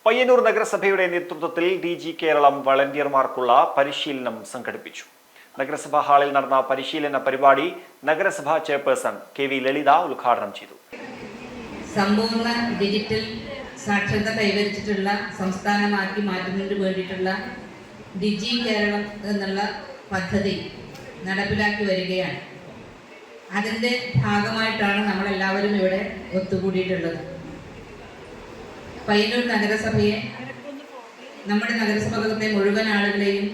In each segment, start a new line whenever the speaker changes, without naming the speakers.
പയ്യന്നൂർ നഗരസഭയുടെ നേതൃത്വത്തിൽ DG കേരളം വളണ്ടിയർമാർക്കുള്ള പരിശീലനം സംഘടിപ്പിച്ചു. നഗരസഭാ ഹാളിൽ നടന്ന പരിശീലന പരിപാടി നഗരസഭാ ചെയർപേഴ്സൺ KV ലളിത ഉദ്ഘാടനം ചെയ്തു.
സമ്പൂർണ്ണ ഡിജിറ്റൽ സാക്ഷരത കൈവരിച്ചിട്ടുള്ള സംസ്ഥാനമാക്കി മാറ്റുന്നതിന് വേണ്ടിയിട്ടുള്ള DG കേരളം എന്നുള്ള പദ്ധതി നടപ്പിലാക്കി വരികയാണ്. അതിൻ്റെ ഭാഗമായിട്ടാണ് നമ്മളെല്ലാവരും ഇവിടെ ഒത്തുകൂടിയിട്ടുള്ളത്. പയ്യന്നൂർ നഗരസഭയെ, നമ്മുടെ നഗരസഭകത്തെ മുഴുവൻ ആളുകളെയും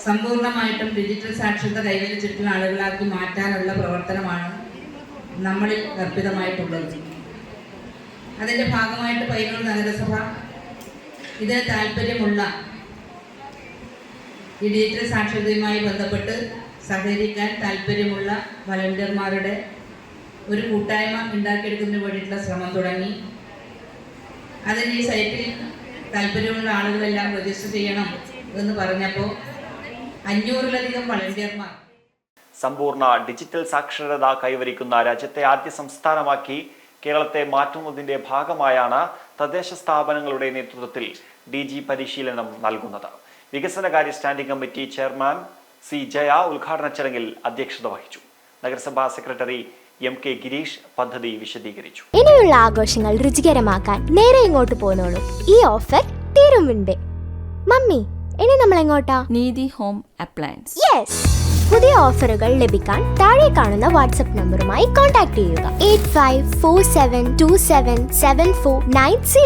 സമ്പൂർണ്ണമായിട്ടും ഡിജിറ്റൽ സാക്ഷരത കൈവരിച്ചിട്ടുള്ള ആളുകളാക്കി മാറ്റാനുള്ള പ്രവർത്തനമാണ് നമ്മളിൽ അർപ്പിതമായിട്ടുള്ളത്. അതിൻ്റെ ഭാഗമായിട്ട് പയ്യന്നൂർ നഗരസഭ ഇതിന് താല്പര്യമുള്ള ഈ ഡിജിറ്റൽ സാക്ഷരതയുമായി ബന്ധപ്പെട്ട് സഹകരിക്കാൻ താല്പര്യമുള്ള വളണ്ടിയർമാരുടെ ഒരു കൂട്ടായ്മ ഉണ്ടാക്കിയെടുക്കുന്നതിന് വേണ്ടിയിട്ടുള്ള ശ്രമം തുടങ്ങി. അതിന് ഈ സൈറ്റിൽ താല്പര്യമുള്ള ആളുകളെല്ലാം രജിസ്റ്റർ ചെയ്യണം എന്ന് പറഞ്ഞപ്പോൾ 500-ലധികം വളണ്ടിയർമാർ.
സമ്പൂർണ്ണ ഡിജിറ്റൽ സാക്ഷരത കൈവരിക്കുന്ന രാജ്യത്തെ ആദ്യ സംസ്ഥാനമാക്കി കേരളത്തെ മാറ്റുന്നതിന്റെ ഭാഗമായാണ് തദ്ദേശ സ്ഥാപനങ്ങളുടെ നേതൃത്വത്തിൽ DG പരിശീലനം നൽകുന്നത്. വികസനകാര്യ standing committee chairman C. Jaya ഉദ്ഘാടന ചടങ്ങിൽ അധ്യക്ഷത വഹിച്ചു. നഗരസഭാ സെക്രട്ടറി MK ഗിരീഷ് പദ്ധതി വിശദീകരിച്ചു.
ഇനിയുള്ള ആഘോഷങ്ങൾ രുചികരമാക്കാൻ നേരെ ഇങ്ങോട്ട് പോന്നോളൂ. ഈ ഓഫർ തീരും മുൻപേ. മമ്മി, ഇനി നമ്മൾ എങ്ങോട്ടാ?
നീതി ഹോം അപ്ലയൻസ്.
യെസ്. പുതിയ ഓഫറുകൾ ലഭിക്കാൻ താഴെ കാണുന്ന വാട്സ്ആപ്പ് നമ്പറുമായി കോൺടാക്ട് ചെയ്യുക. 8547277490.